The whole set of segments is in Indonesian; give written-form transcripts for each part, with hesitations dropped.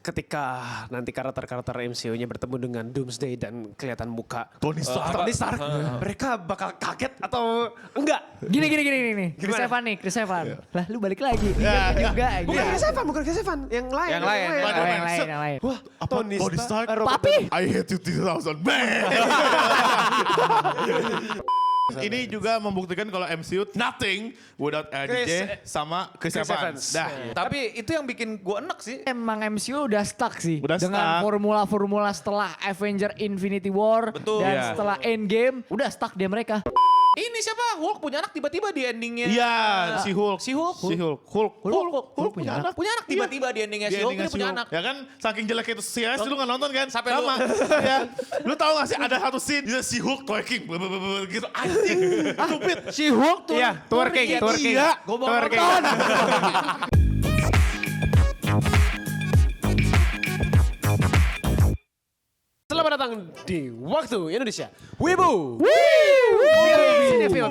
ketika nanti karakter-karakter MCU-nya bertemu dengan Doomsday dan kelihatan muka Tony Stark. Tony Stark, mereka bakal kaget atau enggak? Gini. Chris Gimana? Evans nih, Chris Evans. Lah lu balik lagi. Iya juga. Bukan Chris Evans, yang lain. Yang lain. Yang lain. Wah, Tony Stark. Papi. I hate you 3000 man. Ini juga membuktikan kalau MCU nothing without RDJ sama Chris Evans. Dah. Tapi itu yang bikin gue enek sih. Emang MCU udah stuck sih. Udah dengan stuck. formula-formula setelah Avenger Infinity War. Betul. Dan Iya. setelah Endgame. Udah stuck dia mereka. Ini siapa? Hulk punya anak tiba-tiba di endingnya. Iya, si Hulk. Hulk punya anak. Punya anak tiba-tiba di endingnya si Hulk dia punya anak. Ya kan, saking jeleknya itu series lu gak nonton kan? Sampai sama. Ya. Lu tahu gak sih ada satu scene si Hulk twerking gitu anjing. Stupid. Si Hulk tuh. Iya, twerking. Iya. Gue mau nonton. Selamat datang di Waktu Indonesia. Wibu. Film,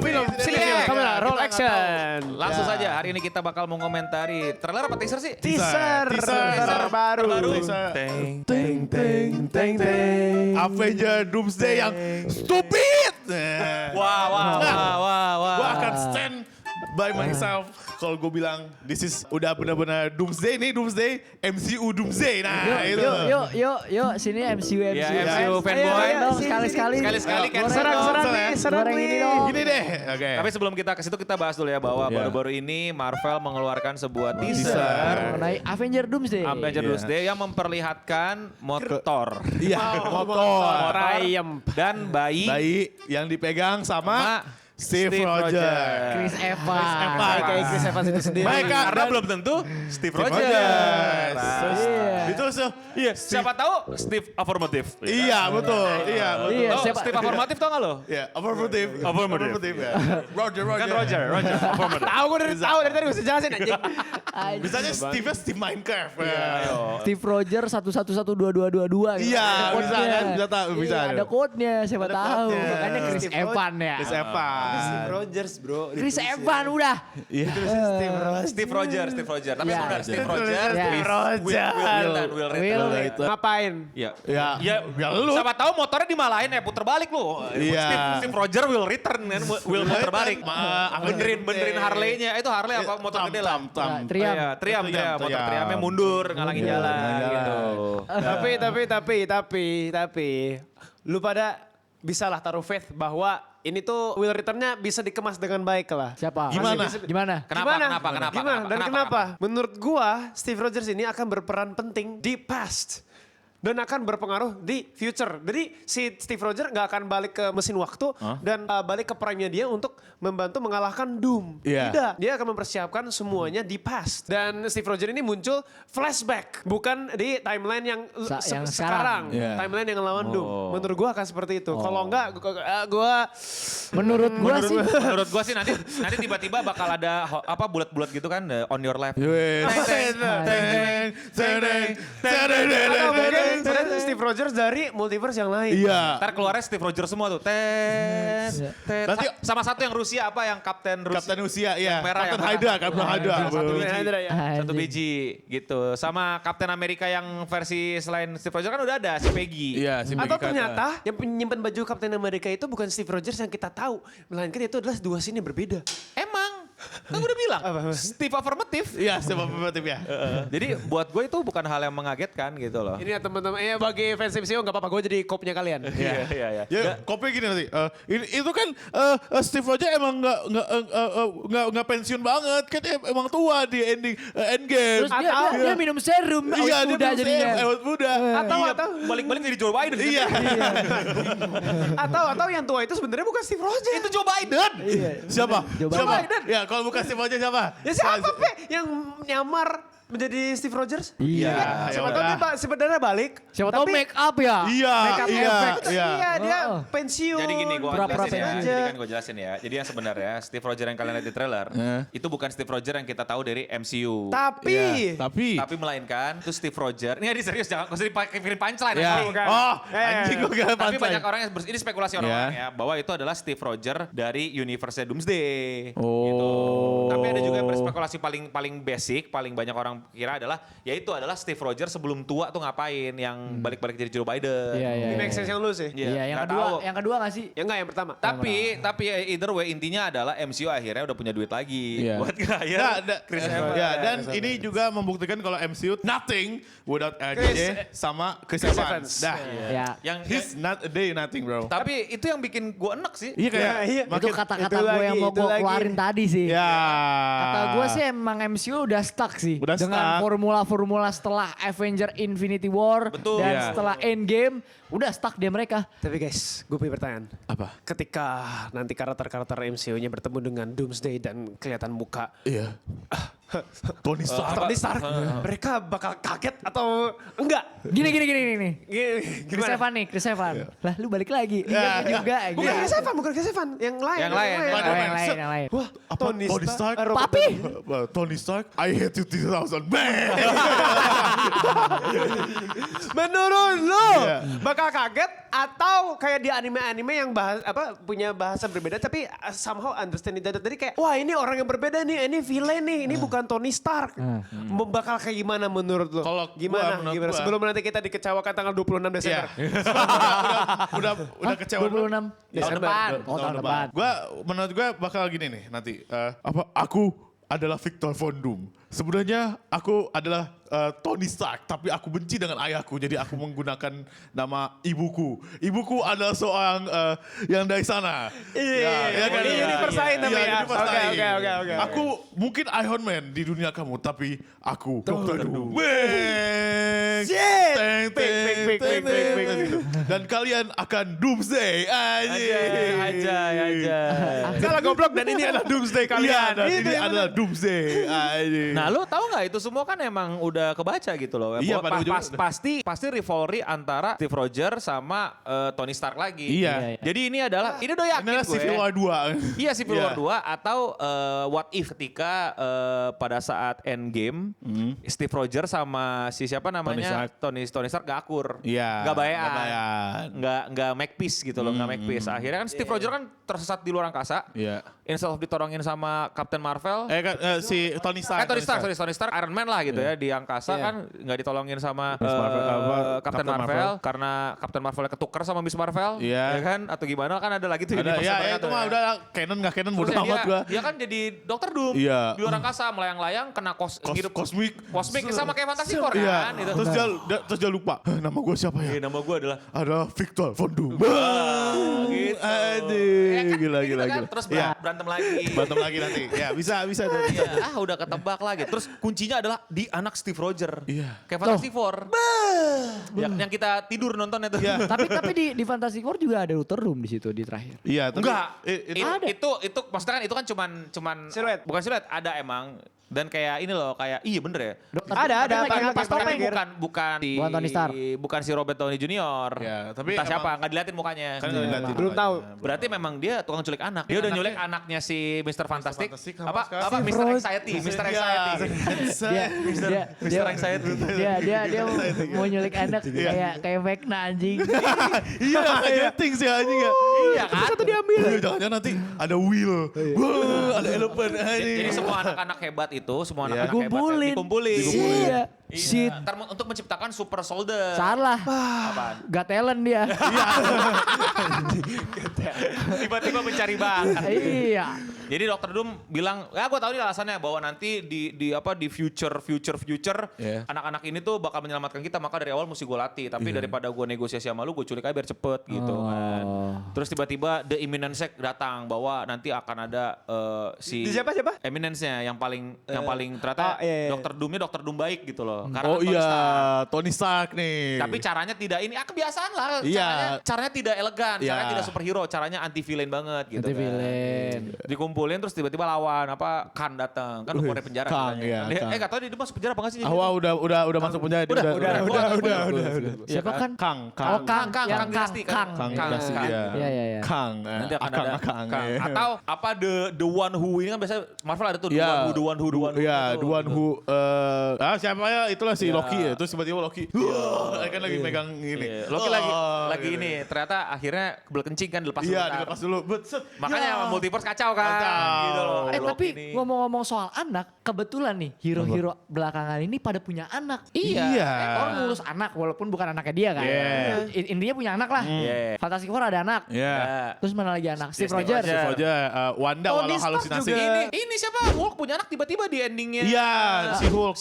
kamera, roll action. Langsung saja hari ini kita bakal mau ngomentari trailer apa teaser sih? Teaser baru. Teng. Avenger Doomsday yang stupid. Wah. Gue akan stand by myself kalau gue bilang this is udah benar-benar Doomsday nih, Doomsday MCU Doomsday. Nah itu. Yuk, sini MCU. Ya, MCU fanboy. Ayo, dong, sekali-sekali. Sekali-sekali kan. Serang Goreng nih. ini dong. Gini deh. Oke. Tapi sebelum kita ke situ kita bahas dulu ya bahwa Iya. baru-baru ini Marvel mengeluarkan sebuah Teaser. teaser Mengenai Avenger Doomsday. Avenger Iya. Doomsday yang memperlihatkan motor Iya, motor. Triumph. dan bayi Yang dipegang sama Steve Steve Rogers. Rogers. Chris Evans. Kayak Chris Evans itu sendiri. Baik, Kak. Karena belum tentu Steve Rogers. Rogers. Iya. Itu so, Iya, siapa tahu Steve affirmative. iya betul. Iya betul. Iya, Oh, siapa- Steve affirmative tau gak lo? Iya, affirmative. Affirmative. Ya. Roger. Kan Roger affirmative. Tahu gue dari tadi gue jelasin anjing. Bisanya Steve Minecraft. Ya. Steve Rogers 1112222. Iya, bisa kan? Bisa. Ada code-nya, siapa Ada tahu. code-nya. Makanya Chris Steve Evans ya. Chris Evans. Steve Rogers bro. Chris Evans udah. Iya. Steve Rogers. Tapi Iya. sebenarnya Steve Rogers. Iya. Will Will. Ngapain? Iya. Ya. Ya lu. Siapa tahu motornya dimalain puter balik lu. Iya. Steve Rogers will return kan, will puter balik. Benerin Harley-nya. Itu Harley apa motor gede lah? Triumph. Iya, Triumph. Motor Triumph. Triumph-nya mundur, ngalangin jalan gitu. Tapi lu pada bisalah taruh faith bahwa ini tuh will return-nya bisa dikemas dengan baik lah. Siapa? Gimana? Gimana? Kenapa? Dan kenapa? Menurut gua Steve Rogers ini akan berperan penting di past dan akan berpengaruh di future. Jadi si Steve Rogers nggak akan balik ke mesin waktu dan balik ke prime-nya dia untuk membantu mengalahkan Doom. Iya. Tidak, dia akan mempersiapkan semuanya di past. Dan Steve Rogers ini muncul flashback, bukan di timeline yang, Yang sekarang. sekarang. Iya. Timeline yang lawan Doom. Menurut gua akan seperti itu. Kalau enggak, gua Menurut gua sih Nanti tiba-tiba bakal ada bulat-bulat gitu kan on your left. atau mungkin Steve Rogers dari multiverse yang lain. Iya. Ntar keluarnya Steve Rogers semua tuh. Nanti- Sama satu yang Rusia apa yang Kapten Rusia. Kapten Usia, iya. merah Kapten yang Hydra, Kapten Hydra. Satu biji. Hydra ya. Satu biji gitu. Sama Kapten Amerika yang versi selain Steve Rogers kan udah ada si Peggy. Iya, si Atau Peggy ternyata yang menyimpan baju Kapten Amerika itu bukan Steve Rogers yang kita tahu. Melainkan itu adalah dua scene yang berbeda. Emang. Kan gue udah bilang. Steve affirmative. Iya, siapa pembatik ya. Jadi buat gue itu bukan hal yang mengagetkan gitu loh. Ini ya teman-teman, bagi fans MCU nggak apa-apa, gue jadi kopnya kalian. Iya. Ya, kopi gini nanti. Itu kan Steve Rogers emang nggak pensiun banget, kan emang tua di Endgame. Terus dia minum serum Iya, awet muda jadinya. awet muda. Atau Balik-balik jadi Joe Biden. Iya. atau yang tua itu sebenarnya bukan Steve Rogers. Itu Joe Biden. Siapa? Joe Siapa? Biden. Ya, kalau bukan Steve Rogers siapa? Ya siapa Pe yang nyamar menjadi Steve Rogers? Iya. Siapa tahu dia sebenarnya balik. Siapa tahu make up ya? Iya, Make up iya, effect. iya. Iya, dia Oh. pensiun. Jadi gini gue Pura-pura jelasin ya. pensiun. Jadi kan gue jelasin ya. Jadi yang sebenarnya Steve Rogers yang kalian lihat di trailer. Itu bukan Steve Rogers yang kita tahu dari MCU. Tapi Tapi Tapi melainkan itu Steve Rogers. Ini serius jangan usah dipikirin punchline. ya. nanti. Oh, anjing gue gak Tapi pantai. banyak orang yang ini spekulasi orang-orang ya bahwa itu adalah Steve Rogers dari universe Doomsday. Oh. Gitu. Tapi ada juga yang berspekulasi paling basic, paling banyak orang orang kira adalah yaitu adalah Steve Rogers sebelum tua tuh ngapain yang balik-balik jadi Joe Biden. Iya, iya. Ini make sense yang lu sih. Iya, yang nggak kedua, tahu. yang kedua gak sih? Ya enggak yang pertama. Tapi either way intinya adalah MCU akhirnya udah punya duit lagi Iya. buat hire Chris Evans. Ya, dan ini juga membuktikan kalau MCU nothing without JJ sama Chris Evans. Dah. Ya. Yang He's not a day nothing, bro. tapi itu yang bikin gue enek sih. Iya kayak iya. Itu kata-kata itu gue yang lagi, mau itu gue lagi. keluarin tadi sih. Ya. Kata gue sih emang MCU udah stuck sih. Udah dengan stuck. formula-formula setelah Avenger Infinity War. Betul. Dan Iya. setelah Endgame. Udah stuck dia mereka. Tapi guys, gue punya pertanyaan. Apa? Ketika nanti karakter-karakter MCU-nya bertemu dengan Doomsday dan kelihatan muka Iya. Tony Stark. Tony Stark, mereka bakal kaget atau enggak? Gini. Chris Gimana? Evans nih, Chris Evans. Lah lu balik lagi. Ya, Iya juga. Bukan gitu. Chris Evans, bukan Chris Evans, yang lain. Yang lain. Oh, yang lain. Wah, Apa? Tony Stark? Papi. Tony Stark, I hate you 2000. Bang! Menurut lo Iya. bakal kaget atau kayak di anime-anime yang punya bahasa berbeda tapi somehow understand each other. Jadi kayak wah ini orang yang berbeda nih, ini villain nih, ini bukan Tony Stark. Bakal kayak gimana menurut lo? Kalau gimana? menurut Gimana? gua- Sebelum nanti kita dikecewakan tanggal 26 Desember. udah kecewa. 26 Desember. Oh, tahun depan. Menurut gue bakal gini nih nanti. Aku adalah Victor Von Doom. Sebenarnya aku adalah Tony Stark, tapi aku benci dengan ayahku, jadi aku menggunakan nama ibuku. Ibuku adalah seorang yang dari sana. Iya, kan? di universe lain tapi ya. universe Oke, lain. oke. Aku mungkin Iron Man di dunia kamu, tapi aku Dr. Doom. Bang! Shit! Teng, Big, big, big, teng, big, big, big. teng. Dan kalian akan Doomsday. aja. Salah goblok dan ini adalah Doomsday Iya, kalian. dan Itu ini yang adalah Doomsday. Nah, lu tahu nggak itu semua kan emang udah kebaca gitu loh. Iya, Bahwa pada ujungnya. pasti rivalry antara Steve Rogers sama Tony Stark lagi. Iya. Jadi ini udah yakin Ini adalah gue. Civil War 2. Iya Civil War Iya. 2 atau what if ketika pada saat Endgame Steve Rogers sama si siapa namanya Tony Stark gak akur. Iya, Gak bayan. gak bayan. Gak make peace gitu loh, gak make peace. Akhirnya kan Steve Rogers kan tersesat di luar angkasa. Iya. Instead of ditolongin sama Captain Marvel. Si Tony Stark. Tony Stark, Iron Man lah gitu ya di angkasa Iya. kan nggak ditolongin sama Marvel, Captain Captain Marvel, Marvel. karena Captain Marvelnya ketukar sama Miss Marvel, Iya. ya kan? Atau gimana kan ada lagi tuh Ada, universe ya, banyak itu tuh mah ya. udah canon gak canon Terus bodo ya amat gua. dia kan jadi Dokter Doom Iya. di luar angkasa melayang-layang kena hidup Kosmik. sama kayak Fantastic Four Iya. kan gitu. Terus dia lupa. Nama gue siapa ya? Nama gue adalah Ada Victor Von Doom. gitu. Aduh, Ya kan, gila. gitu kan. Terus Iya. berantem lagi. Berantem lagi nanti. Ya bisa tuh. Iya, udah ketebak lagi. Terus kuncinya adalah di anak Steve Rogers. Iya. Kayak Fantastic Four. Yang kita tidur nonton itu. Iya. tapi di Fantastic Four juga ada Doctor Doom di situ di terakhir. Iya, tapi Enggak. Ada. Itu maksudnya kan itu kan cuman Siluet. bukan siluet, ada emang. Dan kayak ini loh, kayak iya bener ya. Ada, Tapi pakai lepas pakai topeng. gear. Bukan Tony Stark. bukan si Robert Downey Jr. Ya, tapi Entah siapa, emang- nggak diliatin mukanya. kan nggak diliatin Belum mukanya. tahu. Berarti memang dia tukang culik anak. Dia udah Anaknya- nyulik anaknya si Mr. Fantastic. Fantastic sama Apa sekarang. apa Si Mr. Frost. Anxiety, Mr. Iya. Anxiety. Dia Mr. Anxiety. dia mau nyulik anak kayak Vecna anjing. Iya, kayak ting sih anjing ya. Iya kan? Satu diambil. Iya, jangan-jangan nanti ada wheel. Wah, ada elephant. Jadi semua anak-anak hebat itu, semua anak-anak hebat Dikumpulin. dikumpulin. Iya. Iya, Shit. ntar untuk menciptakan super soldier. Salah. Apaan? Gak talent dia. Tiba-tiba mencari bakat. Iya. Jadi Dr. Doom bilang, ya gue tahu nih alasannya bahwa nanti di future Yeah. anak-anak ini tuh bakal menyelamatkan kita, maka dari awal mesti gue latih. Tapi daripada gue negosiasi sama lu, gue culik aja biar cepet gitu kan. Terus tiba-tiba The Imminence datang bahwa nanti akan ada si Di siapa? Eminence-nya yang paling ternyata iya. Dr. Doom-nya Dr. Doom baik gitu loh. Karena Oh Tony iya, Stark. Tony Stark nih. Tapi caranya tidak ini, kebiasaan lah. Iya. Caranya tidak elegan, Iya. caranya tidak superhero, caranya anti villain banget gitu. Anti kan. villain. Dikumpulin terus tiba-tiba lawan Khan datang. Kan keluar dari penjara Kang, katanya. iya, Kang. Gak tau dia masuk penjara apa gak sih? Udah masuk penjara. dia Udah. Siapa kan? Kang. Oh, Kang. Kang Yang Dynasty, Kang. Kang Kang. Dynasty, Kang. iya. Iya. Kang. Nanti akan Akang, ada Akang, Kang. iya. Atau apa the one who ini kan biasanya Marvel ada tuh the one who. Iya, the one who. Siapa ya itulah si Loki ya. Terus tiba-tiba Loki, kan lagi megang ini. Loki lagi gitu. ini ternyata akhirnya kebel kencing kan dilepas Iya, sebentar. dilepas dulu. Makanya multiverse kacau kan. Kacau. Gitu loh. Loki Tapi nih. ngomong-ngomong soal anak, kebetulan nih hero-hero belakangan ini pada punya anak. Iya. Orang ngurus anak walaupun bukan anaknya dia kan. Yeah. Intinya punya anak lah. Iya. Fantastic Four ada anak. Iya. Terus mana lagi anak? Steve Steve Rogers. Rogers. Aja Wanda Tony walau Stark halusinasi. juga. Ini siapa? Hulk punya anak tiba-tiba di endingnya. Iya, si Hulk.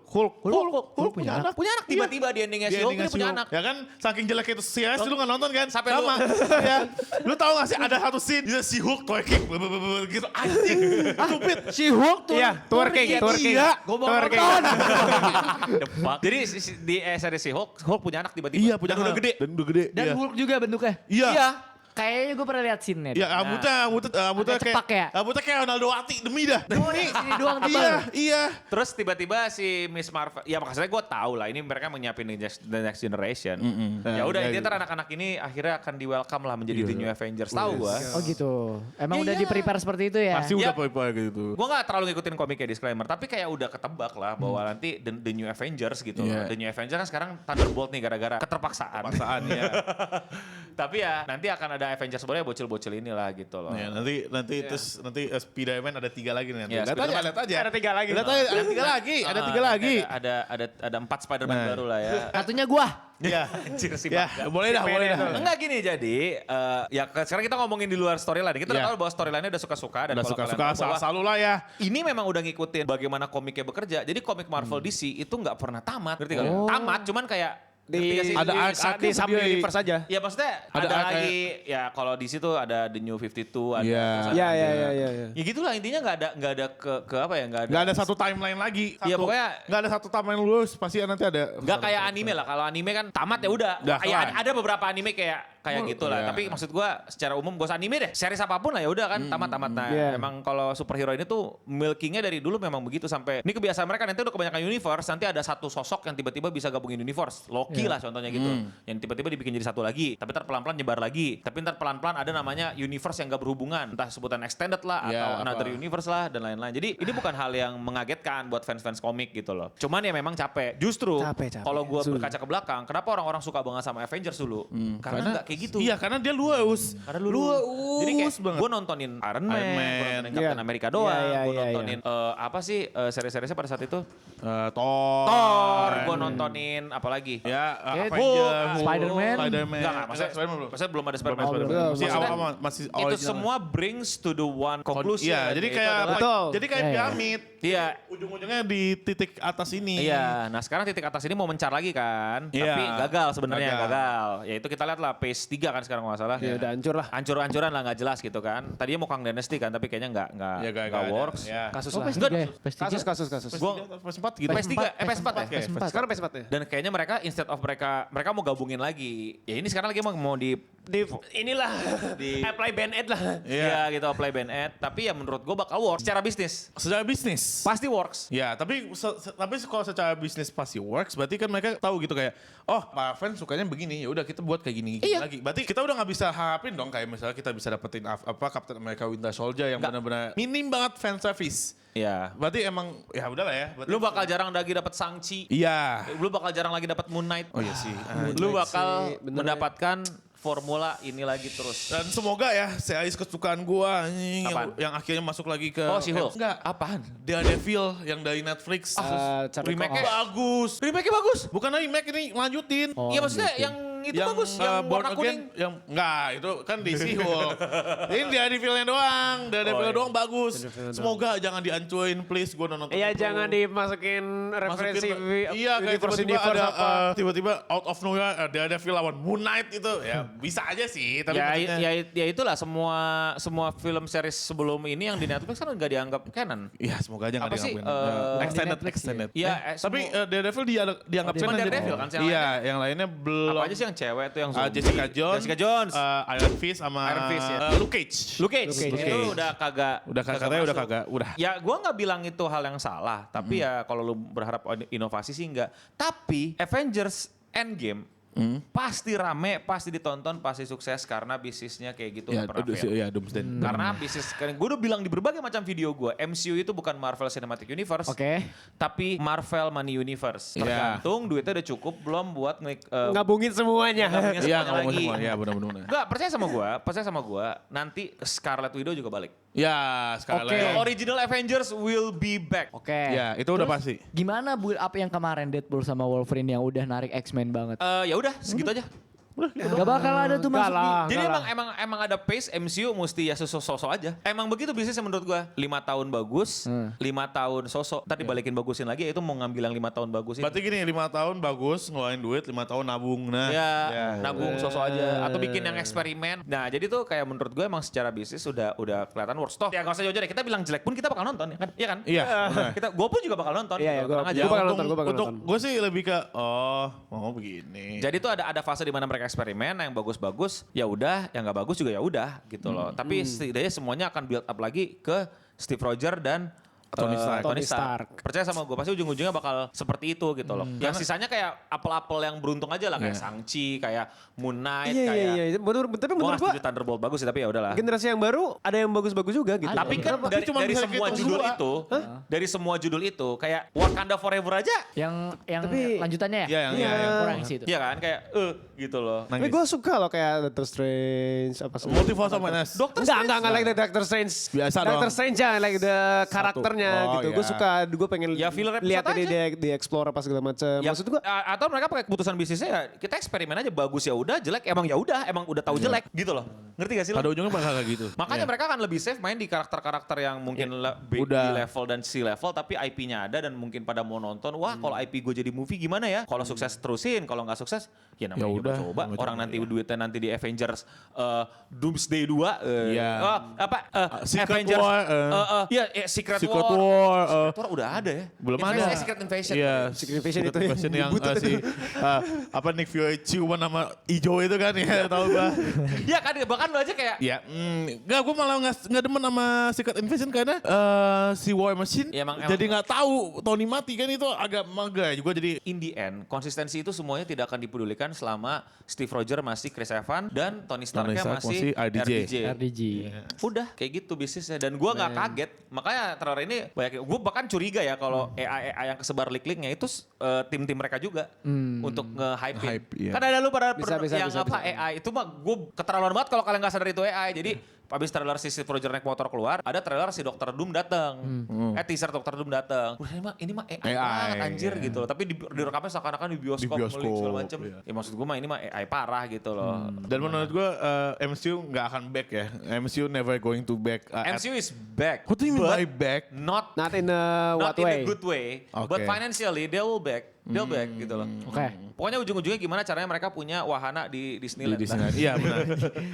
Hulk punya anak. Punya anak tiba-tiba di endingnya si Hulk dia punya anak. Ya kan, saking jelek itu CS lu nggak nonton kan? Sampai sama. Ya. Lu tahu gak sih ada satu scene si Hulk twerking gitu anjing. Stupid. Si Hulk tuh. Iya, twerking. Iya. Gue mau Twerking. nonton. Debak. Jadi di seri si Hulk punya anak tiba-tiba. Iya, punya Dan udah anak. gede. Dan udah gede. Dan Iya. Hulk juga bentuknya. Iya. Kayaknya gue pernah lihat scene-nya. Ya, rambutnya Agak cepak ya? Rambutnya kayak Ronaldo Wati demi dah. Oh, nih sini doang tebal. Iya. Terus tiba-tiba si Miss Marvel, ya maksudnya gue tahu lah ini mereka menyiapin the next generation. Ya udah Ya, intinya ntar anak-anak ini akhirnya akan di welcome lah menjadi the new Avengers. Tahu gue. Oh gitu. Emang Ya, udah iya. di-prepare seperti itu ya? Pasti Ya. udah poin gitu. Gue gak terlalu ngikutin komiknya disclaimer, tapi kayak udah ketebak lah bahwa nanti the new Avengers gitu. Iya. The new Avengers kan sekarang Thunderbolt nih gara-gara keterpaksaan. Ya. Tapi ya nanti akan ada Avengers sebenarnya bocil-bocil inilah gitu loh. Ya, nanti terus Spider-Man ada 3 lagi nih. Ya, Lihat aja. Ada 3 lagi. Lihat aja, ada 3 lagi, ada 3 lagi. Ada 4 Spider-Man Nah. baru lah ya. Satunya gua. Iya. Anjir sih. Ya, boleh dah. Enggak gini jadi, ya sekarang kita ngomongin di luar storyline. Kita udah Iya. tahu bahwa storyline-nya udah suka-suka. Dan Udah kalau kalian suka-suka tahu bahwa selalu lah ya. ini memang udah ngikutin bagaimana komiknya bekerja. Jadi komik Marvel DC itu nggak pernah tamat. Ngerti gak? Oh. Tamat, cuman kayak Di, ngerti gak sih? Ada di Summer Universe aja. Ya maksudnya Ada ada, kayak- lagi, ya kalau di situ ada The New 52, ada. Iya. terus ada- Iya. Ya gitulah intinya nggak ada ke apa ya, nggak ada. Nggak ada satu timeline lagi. Iya, pokoknya- nggak ada satu timeline lulus, pasti nanti ada. Nggak kayak anime lah. Kalau anime kan tamat ya udah. Udah, Ya kelar. ada beberapa anime kayak gitu lah. Iya. Tapi maksud gua secara umum gak usah anime deh. Series apapun lah ya udah kan tamat-tamat. Nah, Iya. emang kalau superhero ini tuh milkingnya dari dulu memang begitu sampai ini kebiasaan mereka nanti udah kebanyakan universe, nanti ada satu sosok yang tiba-tiba bisa gabungin universe. Loki lah contohnya gitu. Yang tiba-tiba dibikin jadi satu lagi, tapi ntar pelan-pelan nyebar lagi. Tapi ntar pelan-pelan ada namanya universe yang gak berhubungan. Entah sebutan extended lah Iya, atau another apa. universe lah dan lain-lain. Jadi ini bukan hal yang mengagetkan buat fans-fans komik gitu loh. Cuman ya memang capek. Justru Capek. kalau gue berkaca ke belakang, kenapa orang-orang suka banget sama Avengers dulu? Karena nggak kayak gitu. Iya, karena dia luas. Karena luas. Jadi kayak banget. gue nontonin Iron Man, Iron Man. gue nontonin Captain Iya. America doang, Iya, gue iya, nontonin apa sih seri-serinya pada saat itu? Thor. Thor, gue nontonin apa lagi? Ya, Hulk, Avengers, Spider-Man. Enggak, maksudnya, Spider-Man belum. maksudnya belum ada Spider-Man. Belum. Masih Maksudnya, awal, masih itu original. semua brings to the one conclusion. Iya, jadi Itu kayak adalah- Betul. jadi kayak Iya, iya. piramid. Iya. Ujung-ujungnya di titik atas ini. Iya, nah sekarang titik atas ini mau mencar lagi kan, Iya. tapi gagal sebenarnya, Gagal. gagal. Ya itu kita lihat lah phase 3 kan sekarang nggak salah. Ya udah hancur lah. Hancur-hancuran lah nggak jelas gitu kan. Tadinya mau Kang Dynasty kan, tapi kayaknya Ya, nggak ada. works. Ya. Kasus Oh lah. PS3 ya? PS3. Kasus. Gua- PS4 gitu. PS3, PS4 ya? PS4. Sekarang PS4 ya? Dan kayaknya mereka instead of mereka mau gabungin lagi. Ya ini sekarang lagi mau di Inilah Di- apply band-aid lah. Iya gitu apply band-aid. Tapi ya menurut gue bakal works secara bisnis. Secara bisnis. Pasti works. Ya, tapi kalau secara bisnis pasti works, berarti kan mereka tahu gitu kayak, oh, para fans sukanya begini, ya udah kita buat kayak gini Iya. lagi. Berarti kita udah nggak bisa harapin dong kayak misalnya kita bisa dapetin apa Captain America Winter Soldier yang Nggak. benar-benar minim banget fan service. Iya. Berarti emang ya udahlah ya. Berarti Lu bakal jarang lagi dapat Shang-Chi. Iya. Lu bakal jarang lagi dapat Moon Knight. Oh iya sih. Lu bakal sih, bener ya. mendapatkan formula ini lagi terus. Dan semoga ya series kesukaan gua anjing Apaan? yang akhirnya masuk lagi ke Oh si Hulk. Enggak, Apaan? Daredevil yang dari Netflix. remake-nya. Bagus. Remake-nya bagus. Bukan remake ini lanjutin. Oh, Iya maksudnya gitu. yang itu bagus, yang Born warna Again, kuning. yang enggak itu kan di Hulk. Ini Daredevilnya doang, Daredevil iya. doang bagus. Daredevil Semoga jangan dihancurin please, gua nonton. Iya itu. jangan dimasukin referensi iya kayak universe tiba-tiba universe ada apa. tiba-tiba out of nowhere Daredevil lawan Moon Knight itu ya bisa aja sih tapi Ya, maksudnya- ya itulah semua film series sebelum ini yang di Netflix kan nggak dianggap canon. ya semoga aja nggak Apa sih, dianggapin. Extended Netflix extended. Iya, Tapi Daredevil dianggap Cuma canon aja. Daredevil kan, yang Iya, yang lainnya belum. Apa aja sih yang cewek tuh yang zombie? Jessica Jones, Jessica Jones. Iron Fist sama Iron Fist, ya. Luke Cage. Luke Cage. Luke Cage. Itu udah kagak. Katanya udah masuk. kagak, udah. Ya gua nggak bilang itu hal yang salah, tapi ya kalau lu berharap inovasi sih enggak. Tapi Avengers Endgame pasti rame, pasti ditonton, pasti sukses karena bisnisnya kayak gitu Ya, nggak pernah fail. ya Doomsday. Karena bisnis, gue udah bilang di berbagai macam video gue, MCU itu bukan Marvel Cinematic Universe, Oke. tapi Marvel Money Universe. Iya. Tergantung duitnya udah cukup belum buat Ngabungin semuanya. ngabungin Iya, semuanya ngomong lagi. semua. Ya, benar-benar. Enggak, percaya sama gue, nanti Scarlet Widow juga balik. Ya, sekali Oke. lagi. The original Avengers will be back. Oke. Ya, itu udah pasti. Gimana build up yang kemarin Deadpool sama Wolverine yang udah narik X-Men banget? Ya udah, segitu aja. Gak bakal ada tuh Enggak masuk di... lah. Jadi enggak emang, lah. emang ada pace MCU mesti ya sosok-sosok aja. Emang begitu bisnisnya menurut gua. 5 tahun bagus, 5 tahun sosok. Ntar dibalikin bagusin lagi, itu mau ngambil yang 5 tahun bagus ini. Berarti gini, 5 tahun bagus, ngeluarin duit, 5 tahun nabung. Nah, Ya, nabung sosok aja. Atau bikin yang eksperimen. Nah jadi tuh kayak menurut gue emang secara bisnis udah kelihatan works. Toh ya gak usah jauh-jauh deh, kita bilang jelek pun kita bakal nonton ya kan? Iya kan? Iya, benar. Gue pun juga bakal nonton. Iya, gitu, iya, tenang aja. Gua bakal nonton, untuk, gua bakal untuk nonton. gue sih lebih ke, mau begini. Jadi tuh ada fase di mana mereka eksperimen, yang bagus-bagus ya udah, yang nggak bagus juga ya udah gitu loh. Tapi setidaknya semuanya akan build up lagi ke Steve Rogers dan Tony Stark. Tony Stark. Percaya sama gue, pasti ujung-ujungnya bakal seperti itu gitu loh. Yang sisanya kayak apel-apel yang beruntung aja lah, kayak Shang-Chi, kayak Moon Knight, Iya, kayak iya, iya. Tapi gue menurut nggak gua setuju Thunderbolt bagus sih, tapi ya udahlah. generasi yang baru ada yang bagus-bagus juga gitu. Tapi kan Tapi dari, cuma dari bisa semua hitung judul dua. itu, dari semua judul itu, kayak Wakanda Forever aja, Yang Tapi- lanjutannya ya? Iya, yang Kurang sih itu. ya kan kayak gitu loh. Tapi gue suka loh kayak Doctor Strange apa sih. Multiverse of Madness. Enggak like the Doctor Strange. Biasa Doctor doang. Strange ya, like the karakternya Oh, gitu. iya. Gue suka, gue pengen Ya, filler episode lihat ini aja. di explore apa segala macam. Ya, Maksud gue atau mereka pakai keputusan bisnisnya ya kita eksperimen aja, bagus ya udah, jelek emang ya udah, emang udah tahu jelek gitu loh. Ngerti gak sih lo? Pada ujungnya bakal kayak gitu. Makanya Iya. mereka akan lebih safe main di karakter-karakter yang mungkin B Udah. level dan C level tapi IP-nya ada dan mungkin pada mau nonton. Wah, kalau IP gue jadi movie gimana ya? Kalau sukses terusin, kalau nggak sukses ya namanya Ya udah, coba. namanya Orang coba, nanti iya. duitnya nanti di Avengers Doomsday 2 Iya. Secret Avengers War, Secret Secret War. War, Secret War udah ada ya? belum Invasion, ada. Secret Invasion. Iya, Secret Invasion Secret itu ya. Invasion yang si Nick Fury ciuman sama hijau itu kan ya, tahu gak? Iya kan, bahkan lu aja kayak Ya, enggak, gue malah nggak demen sama Secret Invasion karena si War Machine Ya, emang- jadi nggak tahu Tony mati kan, itu agak maga juga jadi. in the end, konsistensi itu semuanya tidak akan dipedulikan selama Steve Rogers masih Chris Evans dan Tony Starknya Stark masih masih RDJ. RDG. Udah kayak gitu bisnisnya, dan gua nggak kaget. Makanya trailer ini banyak, gue bahkan curiga ya kalau AI yang kesebar leak-leaknya itu tim-tim mereka juga untuk nge-hype. Hype, iya. Kan ada lu pada Bisa, yang bisa, apa bisa. AI itu mah gue keterlaluan banget kalau kalian nggak sadar itu AI. Jadi habis trailer si Steve Rogers naik motor keluar, ada trailer si Dr. Doom datang. Teaser Dr. Doom datang. Wah, ini mah AI, banget, anjir iya. gitu loh. Tapi direkamnya seakan-akan di bioskop, Di bioskop, ngelik segala macem. iya. Ya maksud gue mah ini mah AI parah gitu loh. Dan menurut gue MCU nggak akan back ya. MCU never going to back. MCU is back. What do you mean but by back? Not not in a not what in way. a good way, but Oke. financially they will back. They'll back gitu loh. Oke. Pokoknya ujung-ujungnya gimana caranya mereka punya wahana di Disneyland. Di Disneyland. Iya benar.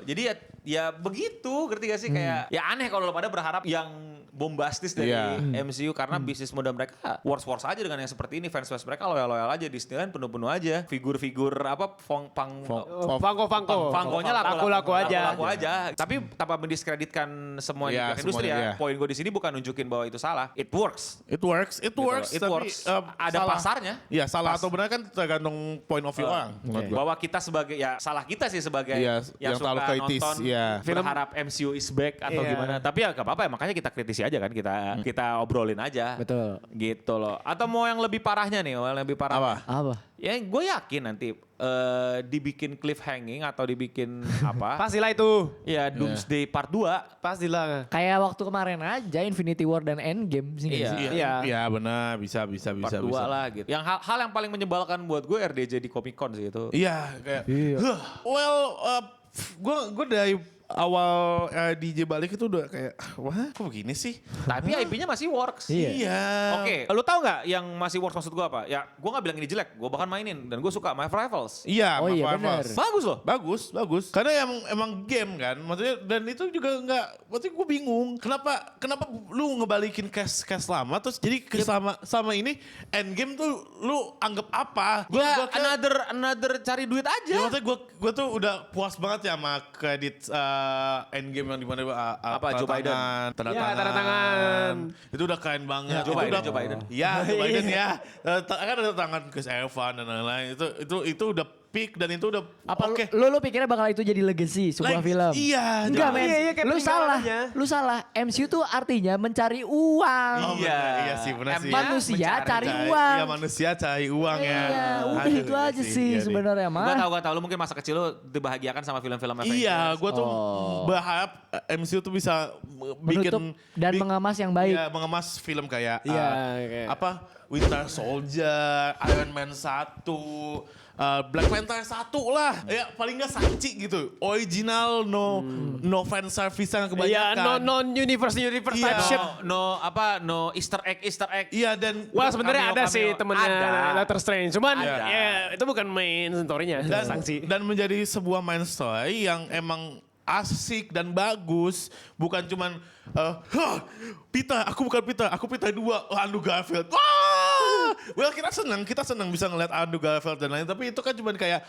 Jadi ya begitu, ngerti gak sih? Kayak ya aneh kalau lo pada berharap yang bombastis dari Iya. MCU karena bisnis model mereka wars aja dengan yang seperti ini. Fans mereka loyal-loyal aja, Disneyland penuh-penuh aja. Figur-figur apa Fangkonya laku-laku aja. Laku aja. Tapi tanpa mendiskreditkan semua Iya, industri semuanya, ya. iya. Poin gue di sini bukan nunjukin bahwa itu salah. It works. It works. It Tapi, works. Ada salah. pasarnya. Iya, salah atau benar kan tergantung point of view orang. menurut gua. Bahwa kita sebagai ya salah kita sih sebagai Iya, yang yang suka terlalu kritis, nonton iya. berharap MCU is back atau Iya. gimana. Tapi ya gak apa-apa ya, makanya kita kritisi aja kan, kita obrolin aja. Betul. Gitu loh. Atau mau yang lebih parahnya nih, mau yang lebih parah. Apa? Apa? Ya gue yakin nanti dibikin cliffhanging atau dibikin apa. Pastilah itu. Ya Doomsday Part 2. Pastilah. Kayak waktu kemarin aja Infinity War dan Endgame sih. nggak Iya. sih? Iya. Iya benar, bisa. Part 2 lah gitu. Yang hal yang paling menyebalkan buat gue RDJ di Comic Con sih itu. Iya, kayak gue dari awal DJ balik itu udah kayak, wah kok begini sih? Tapi IP-nya masih works. Iya. Oke, lu tahu nggak yang masih works maksud gue apa? Ya, gue nggak bilang ini jelek, gue bahkan mainin dan gue suka My Rivals. Iya, Oh My iya, Rivals. bener. Bagus loh. Bagus. Karena emang game kan, maksudnya dan itu juga nggak, maksudnya gue bingung kenapa lu ngebalikin cash lama terus jadi sama ini Endgame tuh lu anggap apa? Ya, kayak- another cari duit Ya aja. maksudnya gue tuh udah puas banget ya sama kredit Endgame yang dimana Apa, Joe Biden? tanda Ya, tangan. tanda tangan. Itu udah keren banget. Ya, Joe Itu Biden, udah- Joe Biden. Iya, Joe Biden ya. Kan ada tangan Chris Evans dan lain-lain. Itu udah peak dan itu udah Apa oke. lu pikirnya bakal itu jadi legacy sebuah film? Iya. Enggak, jangan. men. Iya, kayak Lu salah. peninggalannya. Lu salah. MCU tuh artinya mencari uang. Iya sih benar sih. Manusia cari Cari- uang. Iya manusia cari uang ya. Iya, udah Aduh, itu iya aja sih iya sebenarnya mah. Gue tau lu mungkin masa kecil lu dibahagiakan sama film-film Avengers. Iya, gue tuh berharap MCU tuh bisa bikin Menutup dan mengemas yang baik. Iya, mengemas film kayak Iya, kayak- apa Winter Soldier, Iron Man 1, Black Panther 1 lah. Ya paling nggak Sanchi gitu. Original no fan service yang Iya, kebanyakan. non universe type Iya. shit. No Easter egg. Iya dan Wah sebenarnya ada Cameo. sih temennya Ada. Doctor Strange. Cuman Ada. ya itu bukan main story-nya. dan, Sanksi. dan menjadi sebuah main story yang emang asik dan bagus, bukan cuman Peter, aku bukan Peter, aku Peter 2, Andrew Garfield. Wah! Well, kita senang bisa ngeliat Andrew Garfield dan lain, tapi itu kan cuman kayak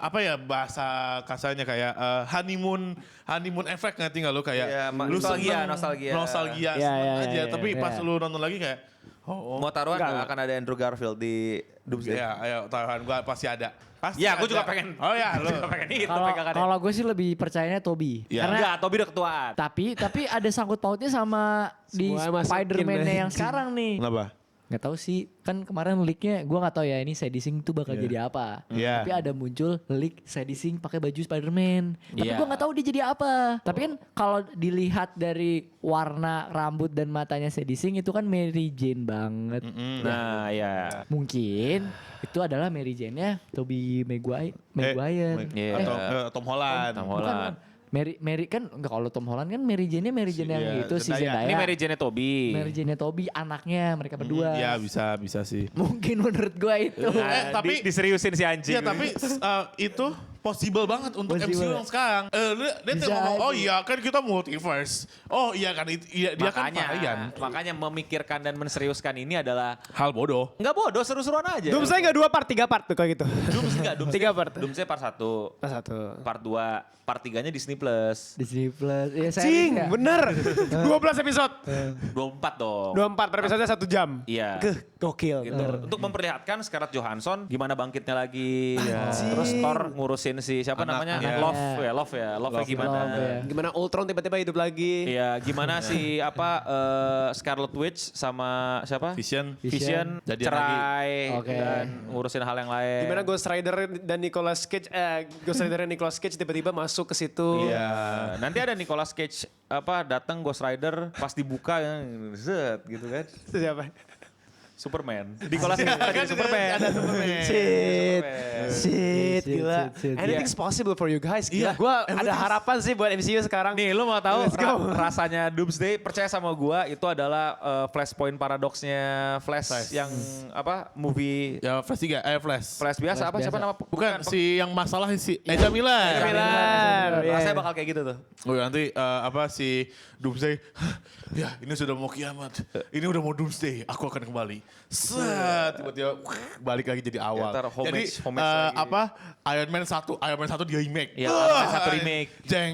apa ya bahasa kasarnya kayak honeymoon effect ngerti nggak lo kayak Iya, lu seneng, nostalgia. nostalgia Iya, seneng iya, aja, iya, tapi iya. pas lu nonton lagi kayak Mau taruhan Enggak. akan ada Andrew Garfield di Doomsday. ya ayo taruhan gua pasti ada. Pasti Ya, gue ada. juga pengen. Oh ya, Gue lo. juga pengen itu Kalau pegangannya. kalau gue sih lebih percayanya Toby. Iya. Karena Enggak, Toby udah ketuaan. tapi ada sangkut pautnya sama di Semua masukin Spider-Man-nya yang anjing. sekarang nih. Kenapa? Nggak tahu sih, kan kemarin leaknya gue nggak tahu ya ini Sadising tuh bakal jadi apa. Iya. Tapi ada muncul leak Sadising pakai baju Spider-Man. Tapi Iya. gue nggak tahu dia jadi apa. Tapi kan kalau dilihat dari warna rambut dan matanya Sadising itu kan Mary Jane banget. Nah, ya. Mungkin itu adalah Mary Jane-nya Tobey Maguire. Iya. Atau Tom Holland. Tom Bukan, Holland. bukan. Mary kan enggak, kalau Tom Holland kan Mary Jane-nya yang Iya, itu si Zendaya. Zendaya. Ini Mary Jane Toby. Mary Jane-nya Toby anaknya mereka berdua. Iya bisa sih. Mungkin menurut gua itu. tapi- diseriusin si anjing. Iya tapi itu possible banget untuk Possible. MCU yang sekarang. Dia Bisa tuh ngomong, aja. oh iya kan kita multiverse. Oh iya kan, dia kan varian. makanya memikirkan dan menseriuskan ini adalah Hal bodoh. nggak bodoh, seru-seruan aja. Doomsday nggak 2 part, 3 part tuh kayak gitu. Doomsday enggak, Doomsday. 3 part. Doomsday part 1, Pas 1. part 2, part 3-nya Disney Plus. Disney Plus. Ya, Cing, bener. 12 episode. 24 dong. 24 per episode 1 jam. Iya. Gokil. Gitu. Untuk memperlihatkan Scarlett Johansson gimana bangkitnya lagi. Ya. Terus Thor ngurusin si siapa namanya? Anaknya. Love-nya gimana. Love, ya. Gimana Ultron tiba-tiba hidup lagi. Iya, gimana si Scarlet Witch sama siapa? Vision. Vision Jadian cerai Oke. dan ngurusin hal yang lain. Gimana Ghost Rider dan Nicolas Cage, Ghost Rider dan Nicolas Cage tiba-tiba masuk ke situ. Iya. Nanti ada Nicolas Cage datang Ghost Rider pas dibuka ya, zet gitu kan. Itu siapa? Superman. Nicolas Cage jadi Superman. Ada Superman. Shit. Shit, Shit, gila. shit. Anything's possible for you guys. Gila. Iya, Gua ada harapan sih buat MCU sekarang. Nih lu mau tahu Let's go. rasanya Doomsday, percaya sama gua itu adalah Flashpoint paradoksnya Flash yang movie Ya Flash 3, Flash. Flash biasa apa siapa nama? Bukan si yang masalah si Ezra Miller. Ezra Miller. Iya, Rasanya iya. bakal kayak gitu tuh. Oh nanti si Doomsday, ya ini sudah mau kiamat, ini udah mau Doomsday, aku akan kembali. Set, tiba-tiba balik lagi jadi awal. Ya, ntar Jadi homage lagi. Iron Man 1 di remake. Iya, Iron Man 1 remake. Jeng.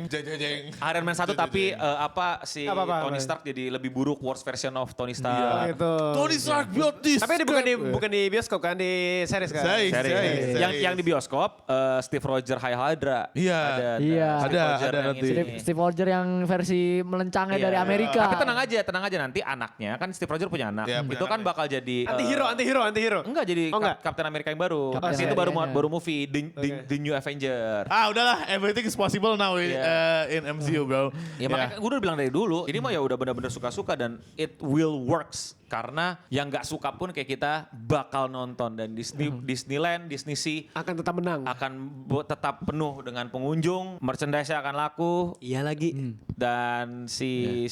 Iron Man 1 tapi Apa? Tony Stark jadi lebih buruk, worst version of Tony Oh, Stark. gitu. Tony Stark built this. Tapi ini bukan di bioskop kan, di series kan? Series. Series. Yang di bioskop Steve Rogers High Hydra. Iya. Iya. Steve Ada Rogers yang nanti. ini. Steve Rogers yang versi melencangnya Iya. dari Amerika. Tapi tenang aja nanti anaknya kan Steve Rogers punya anak. Iya, punya Itu kan anak. bakal jadi Anti-hero. Enggak jadi Oh, enggak? Captain America yang baru. Captain Nanti itu America. baru movie The New Avenger. Udahlah, everything is possible now in MCU, bro. Ya makanya gue udah bilang dari dulu, ini mah ya udah benar-benar suka-suka dan it will works. Karena yang nggak suka pun kayak kita bakal nonton dan Disneyland, Disney Sea Akan tetap menang. akan tetap penuh dengan pengunjung, merchandise akan laku. Iya lagi. Dan Steve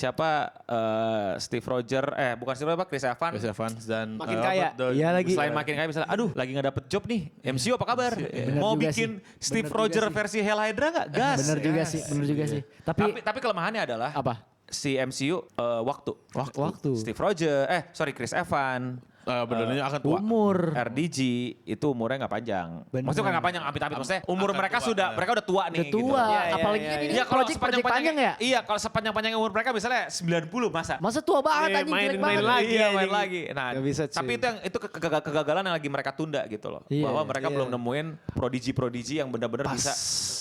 Rogers, bukan Steve Rogers, Chris Evans. Chris Evans dan Makin kaya. Iya lagi. Selain makin kaya misalnya, aduh lagi gak dapet job nih, MCU apa kabar? Bener Mau juga bikin sih. Steve Bener juga Rogers sih. versi Hell Hydra gak? Gas. Bener juga sih, bener juga sih. Tapi kelemahannya adalah apa? si MCU waktu. Waktu. Steve Rogers, Chris Evans, Benernya akan tua. Umur. RDG itu umurnya nggak panjang. Bener. Maksudnya kan nggak panjang, amit-amit. Maksudnya umur Akan mereka tua, sudah, ya. mereka udah tua nih. Udah tua, Gitu. Iya, apalagi iya, kan iya. ini Iya kalau project panjang ya. Iya kalau sepanjang-panjangnya umur mereka misalnya 90 masa. Masa tua banget Iya, anjing, main- jelek main banget. lagi. Iya main anjing. lagi. Nah, Nggak bisa, cuy. tapi itu kegagalan yang lagi mereka tunda gitu loh. Iya. Bahwa mereka Iya. belum nemuin prodigi yang benar-benar bisa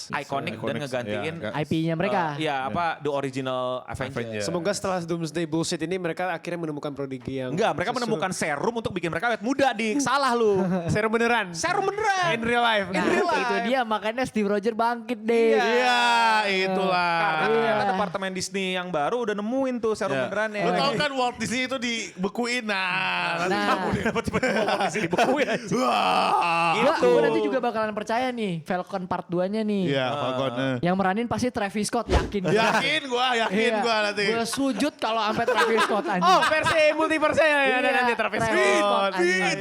ikonik dan Iconic, ngegantiin iya. IP-nya mereka. Iya apa the original Avengers. Avengers. Semoga setelah Doomsday bullshit ini mereka akhirnya menemukan prodigi yang Enggak, mereka menemukan serum untuk bikin mereka awet muda, Dik. Salah lu. serum beneran. Serum beneran. In real life. Nah, itu dia makanya Steve Rogers bangkit deh. Iya, itulah. Karena Iya. ternyata departemen Disney yang baru udah nemuin tuh serum Ya. benerannya. Lu tau kan Walt Disney itu dibekuin. Nanti Nah. kamu nih. dibekuin. Wah. Gua nanti juga bakalan percaya nih Falcon Part 2-nya nih. Iya, Falcon. Yang meranin pasti Travis Scott, yakin. Yakin gua nanti. Gue sujud kalau sampai Travis Scott anjing. Oh, versi multiverse ya ada Iya, nanti Travis Travis Scott. Scott. Speed.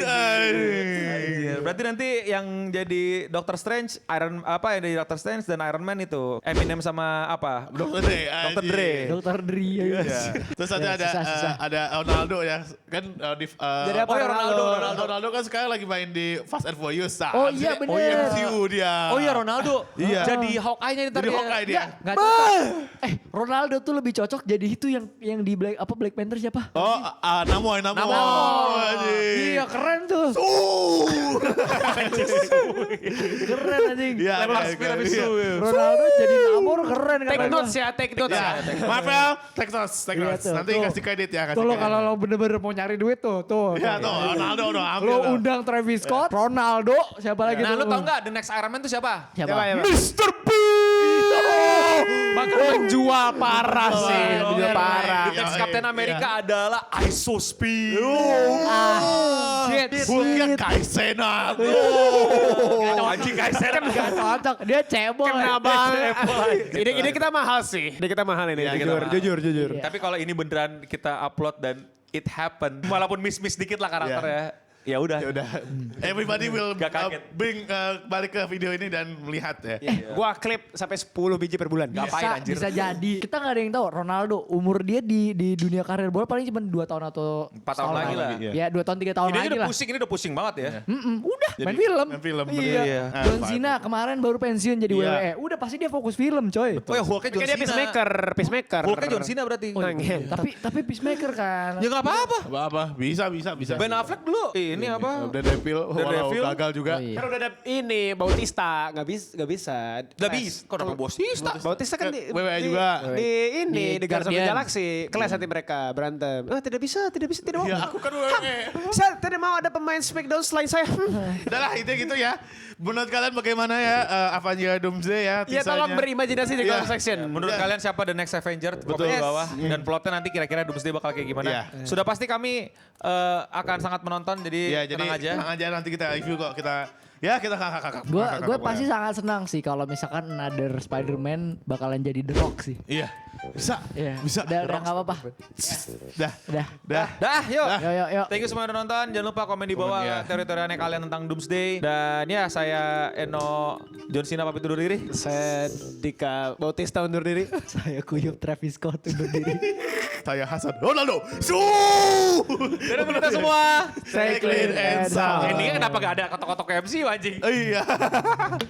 Iya, berarti nanti yang jadi Doctor Strange, yang jadi Doctor Strange dan Iron Man itu Eminem sama apa? Dr. Dre. Dr. Dre. Dr. Dre. Iya. Terus Ya, ada susah. ada Ronaldo ya kan Jadi apa Oh ya, Ronaldo kan sekarang lagi main di Fast and Furious. Oh iya, bener. MCU dia. Oh iya Ronaldo. Iya. Jadi Hawkeye-nya ntar Jadi ya. Hawkeye dia. Nggak cocok. Ronaldo tuh lebih cocok jadi itu yang di Black Panther siapa? Oh, Namor. Anjing. Iya keren tuh. Keren anjing. Iya, Lempar iya, spear iya, habis iya. itu. Ronaldo jadi Namor keren Take kata notes gua. ya, take notes Ya, ya. Marvel, take notes. Iya tuh, Nanti tuh. kasih kredit ya. Tuh lo kalau lo bener-bener mau nyari duit tuh. Ya tuh, Ronaldo udah ambil. Lo undang Travis Scott, Ronaldo, siapa lagi Nah, tuh? lu tau nggak The Next Iron Man tuh siapa? Siapa? Mr. P. Bakal menjual parah sih, Wah, menjual keren. parah. The Next Captain America adalah Iso Speed. Shit. Bulnya Kaisena. Anjing Kaiser. Gak cocok, dia cebol. Kena banget. Ini kita mahal sih. Ini kita mahal ini. Iya, Jujur, kita mahal. jujur. Iya. Tapi kalau ini beneran kita upload dan it happen, walaupun miss dikit lah karakternya. Ya udah. Ya udah. Everybody will Gak kaget. bring balik ke video ini dan melihat ya. Gua klip sampai 10 biji per bulan. Ngapain, anjir? Bisa jadi. Kita gak ada yang tahu Ronaldo umur dia di dunia karir bola paling cuma 2 tahun atau 4 tahun lagi lah. Ya 2 tahun 3 tahun Ini lagi udah lah. pusing, ini udah pusing banget ya. Udah Jadi, main film. main film, Iya. bener. Iya. John Cena kemarin baru pensiun jadi Iya. WWE. Udah pasti dia fokus film coy. Oh ya Hulknya John Kan dia Cena. peacemaker. Hulknya John Cena berarti. Oh, iya. tapi peacemaker kan. Ya nggak apa-apa. Apa? Bisa. Ben Affleck dulu. Ini apa? Daredevil, walau Daredevil. gagal juga. Oh, iya. Kan udah ada ini Bautista, nggak bisa. Gak bisa. Kok dapat Bautista? Bautista kan di WWE juga. Di ini Di di Guardians of the Guardian. Galaxy. Kelas nanti mereka berantem. Oh, tidak bisa, tidak mau. Ya aku kan WWE. Saya tidak mau ada pemain Smackdown selain saya. Udah lah itu gitu ya. Menurut kalian bagaimana ya Avengers Doomsday ya? Ya tolong teasernya? berimajinasi di Iya. comment section. Menurut Ya. kalian siapa the next Avenger? Betul. Di bawah. Dan plotnya nanti kira-kira Doomsday bakal kayak gimana. Iya. Sudah pasti kami akan sangat menonton. Jadi Ya, jadi tenang aja. tenang aja nanti kita review kok. Kita kakak. Gue pasti sangat senang sih kalau misalkan another Spider-Man bakalan jadi The Rock sih. Iya. Bisa. Iya. Bisa. Udah nggak apa-apa. Dah. Udah. Dah, yuk. Yuk. Thank you semua udah nonton. Jangan lupa komen di bawah Komen, ya. teori-teori aneh kalian tentang Doomsday. Dan ya saya Eno John Cena pamit undur diri. Saya Dika Bautista undur diri. Saya kuyup Travis Scott undur diri. Saya Hasan Ronaldo. Dan untuk kita semua. Stay clean and sound. Endingnya kenapa gak ada kotok-kotok MC anjing? Iya.